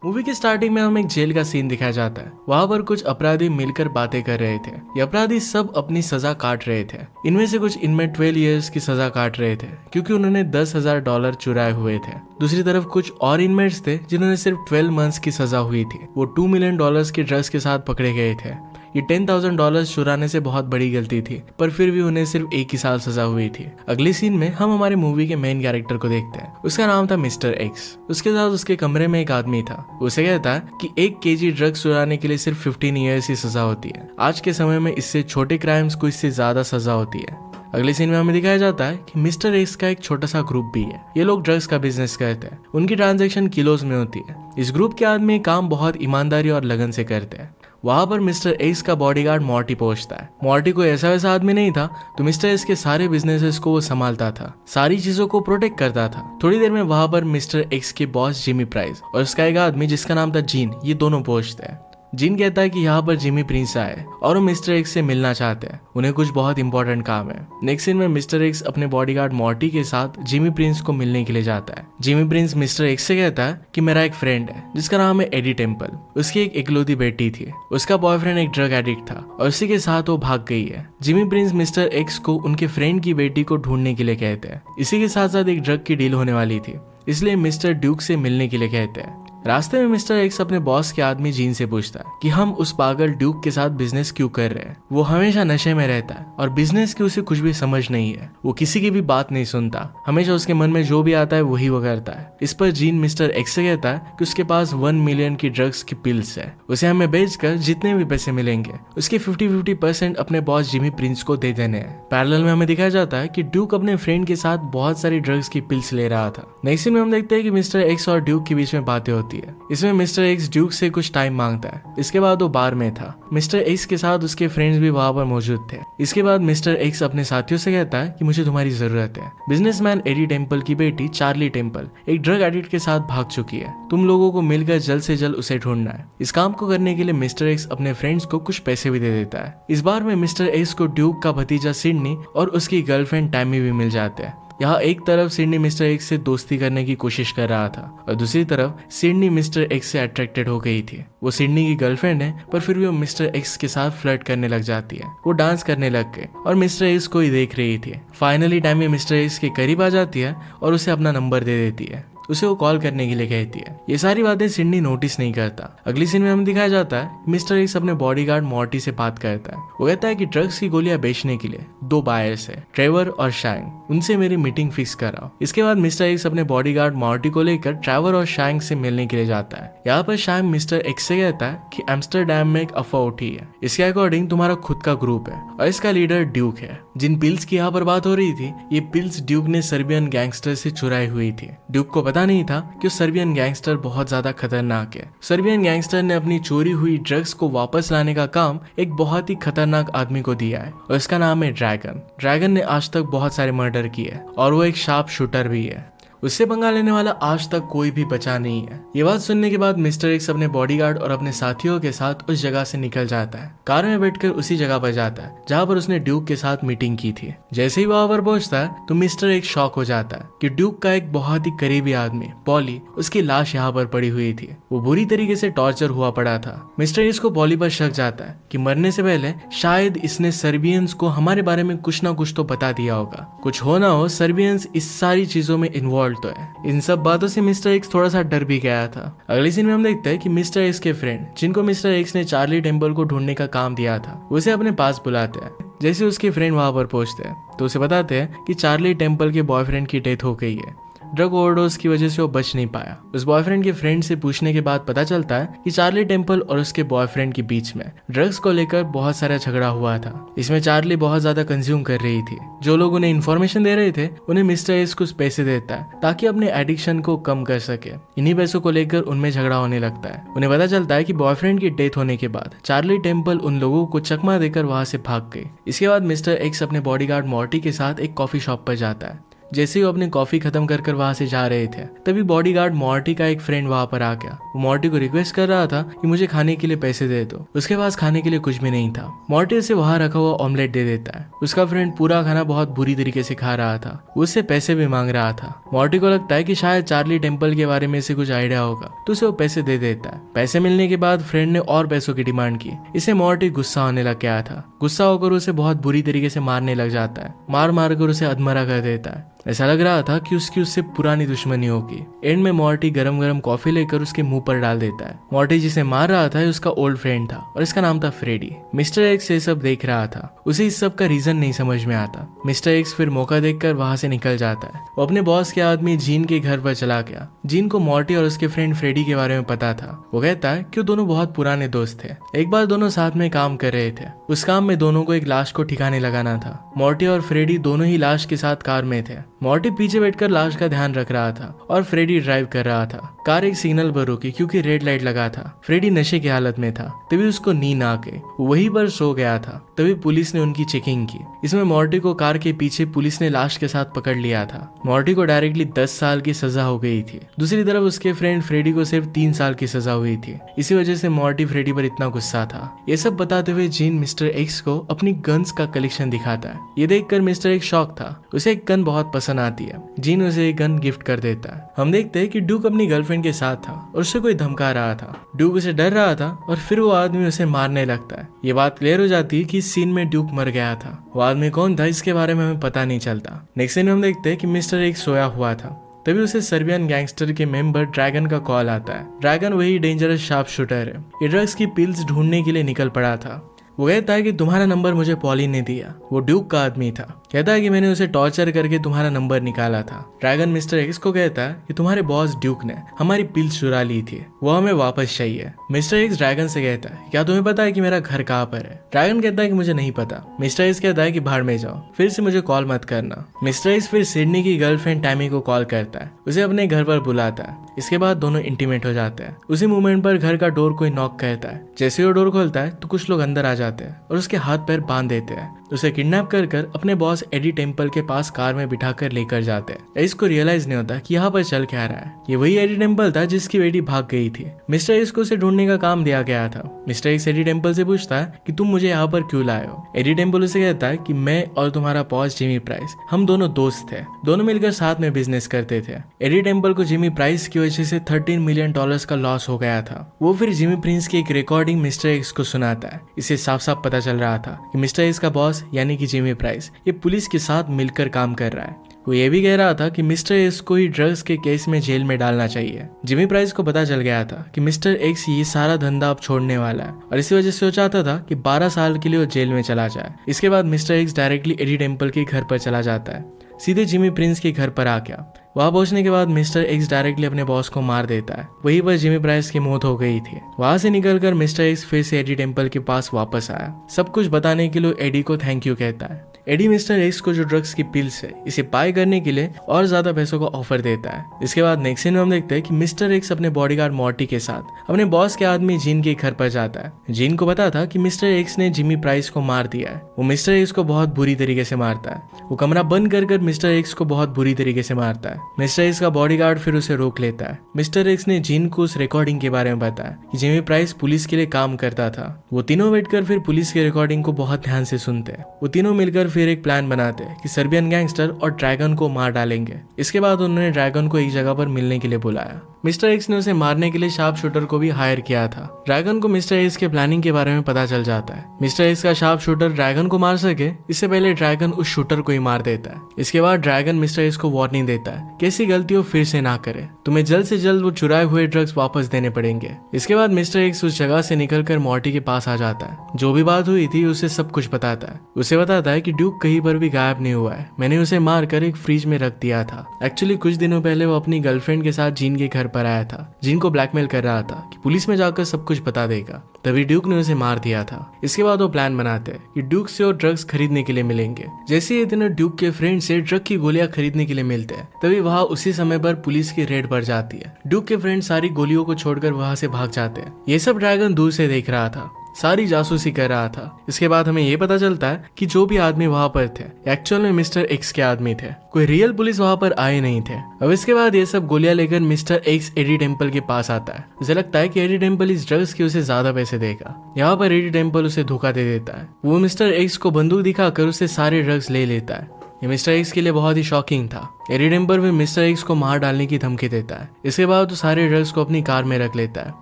Movie के starting में हमें एक जेल का सीन दिखाया जाता है। वहाँ पर कुछ अपराधी मिलकर बातें कर रहे थे। ये अपराधी सब अपनी सजा काट रहे थे। इनमें से कुछ इनमें 12 इयर्स की सजा काट रहे थे क्योंकि उन्होंने $10,000 चुराए हुए थे। दूसरी तरफ कुछ और इनमेट्स थे जिन्होंने सिर्फ 12 मंथ्स की सजा हुई थी। वो $2 मिलियन के ड्रग्स के साथ पकड़े गए थे। ये $10,000 चुराने से बहुत बड़ी गलती थी, पर फिर भी उन्हें सिर्फ 1 ही साल सजा हुई थी। अगले सीन में हम हमारे मूवी के मेन कैरेक्टर को देखते हैं। उसका नाम था मिस्टर एक्स। उसके साथ उसके कमरे में एक आदमी था। उसे कहता है कि 1 केजी ड्रग्स चुराने के लिए सिर्फ 15 ईयर्स की सजा होती है। आज के समय में इससे छोटे क्राइम्स को इससे ज्यादा सजा होती है। अगले सीन में हमें दिखाया जाता है कि मिस्टर एक्स का एक छोटा सा ग्रुप भी है। ये लोग ड्रग्स का बिजनेस करते हैं। उनकी ट्रांजैक्शन किलोज में होती है। इस ग्रुप के आदमी काम बहुत ईमानदारी और लगन से करते हैं। वहां पर मिस्टर एक्स का बॉडीगार्ड मॉर्टी पहुंचता है। मॉर्टी कोई ऐसा वैसा आदमी नहीं था, तो मिस्टर एक्स के सारे बिजनेसेस को वो संभालता था, सारी चीजों को प्रोटेक्ट करता था। थोड़ी देर में वहां पर मिस्टर एक्स के बॉस जिमी प्राइस और उसका एक आदमी जिसका नाम था जीन, ये दोनों पहुंचते हैं। जिन कहता है कि यहाँ पर जिमी प्रिंस आए और वो मिस्टर एक्स से मिलना चाहते हैं। उन्हें कुछ बहुत इंपॉर्टेंट काम है। नेक्स्ट सीन में मिस्टर एक्स अपने बॉडीगार्ड मॉर्टी के साथ जिमी प्रिंस को मिलने के लिए जाता है। जिमी प्रिंस मिस्टर एक्स से कहता है कि मेरा एक फ्रेंड है जिसका नाम है एडी टेम्पल। उसकी एक इकलौती बेटी थी। उसका बॉयफ्रेंड एक ड्रग एडिक्ट था और उसी के साथ वो भाग गई है। जिमी प्रिंस मिस्टर एक्स को उनके फ्रेंड की बेटी को ढूंढने के लिए कहते हैं। इसी के साथ साथ एक ड्रग की डील होने वाली थी, इसलिए मिस्टर ड्यूक से मिलने के लिए कहते हैं। रास्ते में मिस्टर एक्स अपने बॉस के आदमी जीन से पूछता है कि हम उस पागल ड्यूक के साथ बिजनेस क्यों कर रहे हैं। वो हमेशा नशे में रहता है और बिजनेस की उसे कुछ भी समझ नहीं है। वो किसी की भी बात नहीं सुनता, हमेशा उसके मन में जो भी आता है वही वो करता है। इस पर जीन मिस्टर एक्स से कहता है कि उसके पास 1 मिलियन की ड्रग्स की पिल्स है। उसे हमें बेचकर जितने भी पैसे मिलेंगे उसके 50-50% अपने बॉस जिमी प्रिंस को दे देने हैं। पैरेलल में हमें दिखाया जाता है कि ड्यूक अपने फ्रेंड के साथ बहुत सारी ड्रग्स की पिल्स ले रहा था। नेक्स्ट सीन में हम देखते हैं कि मिस्टर एक्स और ड्यूक के बीच में बातें होती है। इसमें मिस्टर एक्स ड्यूक से कुछ टाइम मांगता है। इसके बाद वो बार में था। मिस्टर एक्स के साथ उसके फ्रेंड्स भी वहां पर मौजूद थे। इसके बाद मिस्टर एक्स अपने साथियों से कहता है कि मुझे तुम्हारी जरूरत है। बिजनेसमैन एडी टेम्पल की बेटी चार्ली टेम्पल एक ड्रग एडिक्ट के साथ भाग चुकी है। तुम लोगों को मिलकर जल्द से जल्द उसे ढूंढना है। इस काम को करने के लिए मिस्टर एक्स अपने फ्रेंड्स को कुछ पैसे भी दे देता है। इस बार में मिस्टर एक्स को ड्यूक का भतीजा सिडनी और उसकी गर्लफ्रेंड टैमी भी मिल जाते हैं। यहाँ एक तरफ सिडनी मिस्टर एक्स से दोस्ती करने की कोशिश कर रहा था और दूसरी तरफ सिडनी मिस्टर एक्स से अट्रैक्टेड हो गई थी। वो सिडनी की गर्लफ्रेंड है, पर फिर भी वो मिस्टर एक्स के साथ फ्लर्ट करने लग जाती है। वो डांस करने लग गए और मिस्टर एक्स को ही देख रही थी। फाइनली टैमी मिस्टर एक्स के करीब आ जाती है और उसे अपना नंबर दे देती है। उसे वो कॉल करने के लिए कहती है। ये सारी बातें सिडनी नोटिस नहीं करता। अगली सीन में हमें दिखाया जाता है मिस्टर एक्स अपने बॉडीगार्ड मॉर्टी से बात करता है। वो कहता है कि ड्रग्स की गोलियां बेचने के लिए 2 बायर्स है, ट्रेवर और शैंग। उनसे मेरी मीटिंग फिक्स कराओ। इसके बाद मिस्टर एक्स अपने बॉडीगार्ड मॉर्टी को लेकर ट्रेवर और शैंग से मिलने के लिए जाता है। यहाँ पर शैंग मिस्टर एक्स से कहता है कि एम्स्टरडैम में एक अफवाह उठी है। इसके अकॉर्डिंग तुम्हारा खुद का ग्रुप है और इसका लीडर ड्यूक है। जिन पिल्स की यहाँ पर बात हो रही थी, ये पिल्स ड्यूक ने सर्बियन गैंगस्टर से चुराई हुई थी। ड्यूक को पता नहीं था कि सर्बियन गैंगस्टर बहुत ज्यादा खतरनाक है। सर्बियन गैंगस्टर ने अपनी चोरी हुई ड्रग्स को वापस लाने का काम एक बहुत ही खतरनाक आदमी को दिया है और इसका नाम है ड्रैगन। ड्रैगन ने आज तक बहुत सारे मर्डर किए और वो एक शार्प शूटर भी है। उससे पंगा लेने वाला आज तक कोई भी बचा नहीं है। ये बात सुनने के बाद मिस्टर एक्स अपने बॉडीगार्ड और अपने साथियों के साथ उस जगह से निकल जाता है। कार में बैठकर उसी जगह पर जाता है जहाँ पर उसने ड्यूक के साथ मीटिंग की थी। जैसे ही वहां पर पहुंचता है तो मिस्टर एक्स शॉक हो जाता है कि ड्यूक का एक बहुत ही करीबी आदमी पॉली, उसकी लाश यहाँ पर पड़ी हुई थी। वो बुरी तरीके से टॉर्चर हुआ पड़ा था। मिस्टर एक्स को पॉली पर शक जाता है कि मरने से पहले शायद इसने सर्बियंस को हमारे बारे में कुछ ना कुछ तो बता दिया होगा। कुछ हो ना हो, सर्बियंस इस सारी चीजों में इन्वॉल्व तो है। इन सब बातों से मिस्टर एक्स थोड़ा सा डर भी गया था। अगले सीन में हम देखते हैं कि मिस्टर एक्स के फ्रेंड, जिनको मिस्टर एक्स ने चार्ली टेम्पल को ढूंढने का काम दिया था, उसे अपने पास बुलाते हैं। जैसे उसके फ्रेंड वहां पर पहुंचते हैं तो उसे बताते हैं कि चार्ली टेम्पल के बॉयफ्रेंड की डेथ हो गई है। ड्रग ओवरडोज की वजह से वो बच नहीं पाया। उस बॉयफ्रेंड के फ्रेंड से पूछने के बाद पता चलता है कि चार्ली टेम्पल और उसके बॉयफ्रेंड के बीच में ड्रग्स को लेकर बहुत सारा झगड़ा हुआ था। इसमें चार्ली बहुत ज्यादा कंज्यूम कर रही थी। जो लोग उन्हें इन्फॉर्मेशन दे रहे थे उन्हें मिस्टर एक्स कुछ पैसे देता है ताकि अपने एडिक्शन को कम कर सके। इन्हीं पैसों को लेकर उनमें झगड़ा होने लगता है। उन्हें पता चलता है कि बॉयफ्रेंड की डेथ होने के बाद चार्ली टेम्पल उन लोगों को चकमा देकर वहां से भाग गई। इसके बाद मिस्टर एक्स अपने बॉडीगार्ड मॉर्टी के साथ एक कॉफी शॉप पर जाता है जैसे ही वो अपनी कॉफी खत्म कर वहां से जा रहे थे तभी बॉडीगार्ड मॉर्टी का एक फ्रेंड वहां पर आ गया। वो मॉर्टी को रिक्वेस्ट कर रहा था कि मुझे खाने के लिए पैसे दे दो। उसके पास खाने के लिए कुछ भी नहीं था। मॉर्टी उसे वहां रखा हुआ ऑमलेट दे देता है। उसका फ्रेंड पूरा खाना बहुत बुरी तरीके से खा रहा था, उससे पैसे भी मांग रहा था। मॉर्टी को लगता है कि शायद चार्ली टेम्पल के बारे में से कुछ आइडिया होगा तो उसे वो पैसे दे देता है। पैसे मिलने के बाद फ्रेंड ने और पैसों की डिमांड की। इसे मॉर्टी गुस्सा होने लग गया था। गुस्सा होकर उसे बहुत बुरी तरीके से मारने लग जाता है। मार कर उसे अधमरा कर देता है। ऐसा लग रहा था कि उसकी उससे पुरानी दुश्मनी होगी। एंड में मॉर्टी गरम गरम कॉफी लेकर उसके मुंह पर डाल देता है। मॉर्टी जिसे मार रहा था उसका ओल्ड फ्रेंड था और इसका नाम था फ्रेडी। मिस्टर एक्स ये सब देख रहा था। उसे इस सब का रीजन नहीं समझ में आता। मिस्टर एक्स फिर मौका देखकर वहां से निकल जाता है। वो अपने बॉस के आदमी जीन के घर पर चला गया। जीन को मॉर्टी और उसके फ्रेंड फ्रेडी के बारे में पता था। वो कहता है कि वो दोनों बहुत पुराने दोस्त थे। एक बार दोनों साथ में काम कर रहे थे। उस काम में दोनों को एक लाश को ठिकाने लगाना था। मॉर्टी और फ्रेडी दोनों ही लाश के साथ कार में थे। मॉर्टी पीछे बैठकर लाश का ध्यान रख रहा था और फ्रेडी ड्राइव कर रहा था। कार एक सिग्नल पर रुकी क्योंकि रेड लाइट लगा था। फ्रेडी नशे की हालत में था, तभी उसको नींद आ गई। वहीं पर सो गया था। तभी पुलिस ने उनकी चेकिंग की। इसमें मॉर्टी को कार के पीछे पुलिस ने लाश के साथ पकड़ लिया था। मॉर्टी को डायरेक्टली 10 साल की सजा हो गई थी। दूसरी तरफ उसके फ्रेंड फ्रेडी को सिर्फ 3 साल की सजा हुई थी। इसी वजह से मॉर्टी फ्रेडी पर इतना गुस्सा था। ये सब बताते हुए जीन मिस्टर एक्स को अपनी गन्स का कलेक्शन दिखाता है। ये देखकर मिस्टर एक्स शॉक था। उसे एक गन बहुत पसंद आती है। जीन उसे एक गन गिफ्ट कर देता है। हम देखते हैं कि ड्यूक अपनी गर्लफ्रेंड के साथ था और उसे कोई धमका रहा था। ड्यूक उसे डर रहा था और फिर वो आदमी उसे मारने लगता है। ये बात क्लियर हो जाती है कि इस सीन में ड्यूक मर गया था। वो आदमी कौन था इसके बारे में हमें पता नहीं चलता। नेक्स्ट सीन में हम देखते हैं कि मिस्टर एक्स सोया हुआ था। तभी उसे सर्बियन गैंगस्टर के मेंबर ड्रैगन का कॉल आता है। ड्रैगन वही डेंजरस शार्प शूटर है। ये ड्रग्स की पिल्स ढूंढने के लिए निकल पड़ा था। वो कहता है कि तुम्हारा नंबर मुझे पॉली ने दिया। वो ड्यूक का आदमी था। कहता है कि मैंने उसे टॉर्चर करके तुम्हारा नंबर निकाला था। ड्रैगन मिस्टर एक्स को कहता है कि तुम्हारे बॉस ड्यूक ने हमारी पिल्स चुरा ली थी, वो हमें वापस चाहिए। मिस्टर एक्स ड्रैगन से कहता है क्या तुम्हें पता है कि मेरा घर कहाँ पर है? ड्रैगन कहता है कि मुझे नहीं पता। मिस्टर एक्स कहता है कि बाहर में जाओ, फिर से मुझे कॉल मत करना। मिस्टर एक्स फिर सिडनी की गर्लफ्रेंड टैमी को कॉल करता है, उसे अपने घर पर बुलाता है। इसके बाद दोनों इंटीमेट हो जाते हैं। उसी मोमेंट पर घर का डोर कोई नॉक करता है। जैसे वो डोर खोलता है तो कुछ लोग अंदर आ जाते हैं और उसके हाथ पैर बांध देते हैं। उसे किडनैप कर अपने बॉस एडी टेम्पल के पास कार में बिठाकर लेकर जाते हैं। इसको रियलाइज नहीं होता कि यहाँ पर चल क्या रहा है। ये वही एडी टेम्पल था जिसकी बेटी भाग गई थी। मिस्टर एक्स को उसे ढूंढने का काम दिया गया था। मिस्टर एक्स एडी टेम्पल से पूछता है कि तुम मुझे यहाँ पर क्यों लाए हो? एडी टेम्पल उसे कहता है कि मैं और तुम्हारा बॉस जिमी प्राइस, हम दोनों दोस्त थे। दोनों मिलकर साथ में बिजनेस करते थे। एडी टेम्पल को जिमी प्राइस की वजह से $13 मिलियन का लॉस हो गया था। वो फिर जिमी प्रिंस की एक रिकॉर्डिंग मिस्टर एक्स को सुनाता है। इसे साफ साफ पता चल रहा था कि मिस्टर एक्स का बॉस यानी कि जिमी प्राइस ये पुलिस के साथ मिलकर काम कर रहा है। वो ये भी कह रहा था कि मिस्टर एक्स को ही ड्रग्स के केस में जेल में डालना चाहिए। जिमी प्राइस को पता चल गया था कि मिस्टर एक्स ये सारा धंधा अब छोड़ने वाला है और इसी वजह से वो चाहता था कि 12 साल के लिए वो जेल में चला जाए। इसके बाद mister X directly Eddie Temple के घर पर चला जाता है, सीधे जिमी प्रिंस के घर पर आ गया। वहां पहुंचने के बाद मिस्टर एक्स डायरेक्टली अपने बॉस को मार देता है। वहीं पर जिमी प्राइस की मौत हो गई थी। वहां से निकलकर मिस्टर एक्स फिर से एडी टेम्पल के पास वापस आया। सब कुछ बताने के लिए एडी को थैंक यू कहता है। एडी मिस्टर एक्स को जो ड्रग्स की पिल्स है इसे बाय करने के लिए और ज्यादा पैसों का ऑफर देता है। इसके बाद नेक्स्ट सीन में हम देखते हैं कि मिस्टर एक्स अपने बॉडीगार्ड मॉर्टी के साथ अपने बॉस के आदमी जीन के घर पर जाता है। जीन को पता था कि मिस्टर एक्स ने जिमी प्राइस को मार दिया है। वो मिस्टर एक्स को बहुत बुरी तरीके से मारता है। वो कमरा बंद कर मिस्टर एक्स को बहुत बुरी तरीके से मारता है। मिस्टर एक्स का बॉडीगार्ड फिर उसे रोक लेता है। मिस्टर एक्स ने जीन को उस रिकॉर्डिंग के बारे में बताया कि जिमी प्राइस पुलिस के लिए काम करता था। वो तीनों बैठकर फिर पुलिस की रिकॉर्डिंग को बहुत ध्यान से सुनते हैं। वो तीनों मिलकर फिर एक प्लान बनाते हैं कि सर्बियन गैंगस्टर और ड्रैगन को मार डालेंगे। इसके बाद उन्होंने ड्रैगन को एक जगह पर मिलने के लिए बुलाया। मिस्टर एक्स ने उसे मारने के लिए शार्प शूटर को भी हायर किया था। ड्रैगन को मिस्टर एक्स के प्लानिंग के बारे में पता चल जाता है। मिस्टर एक्स का शार्प शूटर ड्रैगन को मार सके इससे पहले ड्रैगन उस शूटर को ही मार देता है। इसके बाद ड्रैगन मिस्टर एक्स को वार्निंग देता है कि ऐसी गलती वो फिर से ना करे, तुम्हें जल्द से जल्द वो चुराए हुए ड्रग्स वापस देने पड़ेंगे। इसके बाद मिस्टर एक्स उस जगह से निकलकर मॉर्टी के पास आ जाता है। जो भी बात हुई थी उसे सब कुछ बताता है। उसे बताता है कि ड्यूक कहीं पर भी गायब नहीं हुआ है, मैंने उसे मार कर एक फ्रिज में रख दिया था। एक्चुअली कुछ दिनों पहले वो अपनी गर्लफ्रेंड के साथ जीन के घर पर आया था। जीन को ब्लैकमेल कर रहा था कि पुलिस में जाकर सब कुछ बता देगा, तभी ड्यूक ने उसे मार दिया था। इसके बाद वो प्लान बनाते हैं कि ड्यूक से वो ड्रग्स खरीदने के लिए मिलेंगे। जैसे ये तीनों ड्यूक के फ्रेंड से ड्रग की गोलियां खरीदने के लिए मिलते हैं, तभी वहाँ उसी समय पर पुलिस की रेड पड़ जाती है। ड्यूक के फ्रेंड सारी गोलियों को छोड़कर वहाँ से भाग जाते हैं। ये सब ड्रैगन दूर से देख रहा था। सारी जासूसी कर रहा था। इसके बाद हमें ये पता चलता है कि जो भी आदमी वहां पर थे एक्चुअल में मिस्टर एक्स के आदमी थे, कोई रियल पुलिस वहां पर आए नहीं थे। अब इसके बाद ये सब गोलियां लेकर मिस्टर एक्स एडी टेम्पल के पास आता है। उसे लगता है कि एडी टेम्पल इस ड्रग्स के उसे ज्यादा पैसे देगा। यहाँ पर एडी टेम्पल उसे धोखा दे देता है। वो मिस्टर एक्स को बंदूक दिखाकर उससे सारे ड्रग्स ले लेता है। ये मिस्टर एक्स के लिए बहुत ही शॉकिंग था। एडी टेम्पल भी मिस्टर एक्स को मार डालने की धमकी देता है। इसके बाद वो सारे ड्रग्स को अपनी कार में रख लेता है।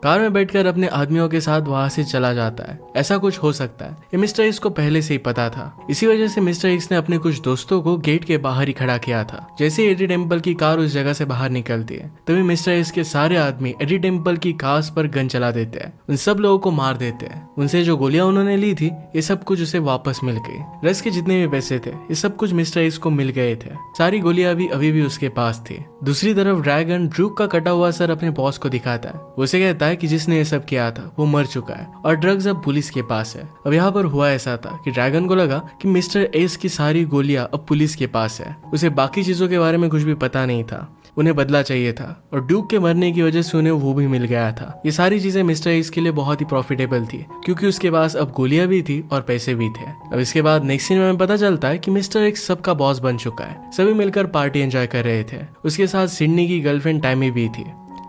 कार में बैठकर अपने आदमियों के साथ वहां से चला जाता है। ऐसा कुछ हो सकता है, ये मिस्टर एक्स को पहले से ही पता था। इसी वजह से मिस्टर एक्स ने अपने कुछ दोस्तों को गेट के बाहर ही खड़ा किया था। जैसे ही एडी टेम्पल की कार उस जगह से बाहर निकलती है तभी मिस्टर एक्स के सारे आदमी एडी टेम्पल की कार पर गन चला देते हैं। उन सब लोगों को मार देते हैं। उनसे जो गोलियां उन्होंने ली थी ये सब कुछ उसे वापस मिल गई। रस के जितने भी पैसे थे ये सब कुछ मिस्टर एक्स को मिल गए थे। सारी गोलियां अभी भी उसके पास थी। दूसरी तरफ ड्रैगन ड्रूक का कटा हुआ सर अपने बॉस को दिखाता है। उसे कहता है कि जिसने ये सब किया था वो मर चुका है और ड्रग्स अब पुलिस के पास है। अब यहाँ पर हुआ ऐसा था कि ड्रैगन को लगा कि मिस्टर एक्स की सारी गोलियां अब पुलिस के पास है। उसे बाकी चीजों के बारे में कुछ भी पता नहीं था। उन्हें बदला चाहिए था और ड्यूक के मरने की वजह से उन्हें वो भी मिल गया था। ये सारी चीजें मिस्टर एक्स के लिए बहुत ही प्रॉफिटेबल थी क्योंकि उसके पास अब गोलियां भी थी और पैसे भी थे। अब इसके बाद नेक्स्ट सीन में पता चलता है कि मिस्टर एक्स सबका बॉस बन चुका है। सभी मिलकर पार्टी एंजॉय कर रहे थे। उसके साथ सिडनी की गर्लफ्रेंड टैमी भी थी।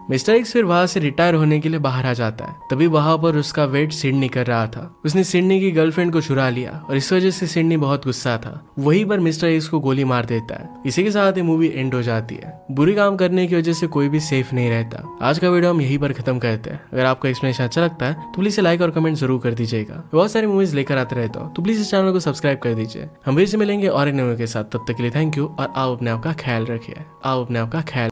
मिस्टर एक्स फिर वहां से रिटायर होने के लिए बाहर आ जाता है। तभी वहां पर उसका वेट सिडनी कर रहा था। उसने सिडनी की गर्लफ्रेंड को चुरा लिया और इस वजह से सिडनी बहुत गुस्सा था। वहीं पर मिस्टर एक्स को गोली मार देता है। इसी के साथ ये मूवी एंड हो जाती है। बुरी काम करने की वजह से कोई भी सेफ नहीं रहता। आज का वीडियो हम यहीं पर खत्म करते हैं। अगर आपको एक्सप्लेनेशन अच्छा लगता है तो प्लीज लाइक और कमेंट जरूर कर दीजिएगा। बहुत सारी मूवीज लेकर आते रहता हूँ तो प्लीज इस चैनल को सब्सक्राइब कर दीजिए। हम फिर से मिलेंगे और एक नए के साथ। तब तक के लिए थैंक यू और आप अपने आप का ख्याल रखिए। आप अपने आप का ख्याल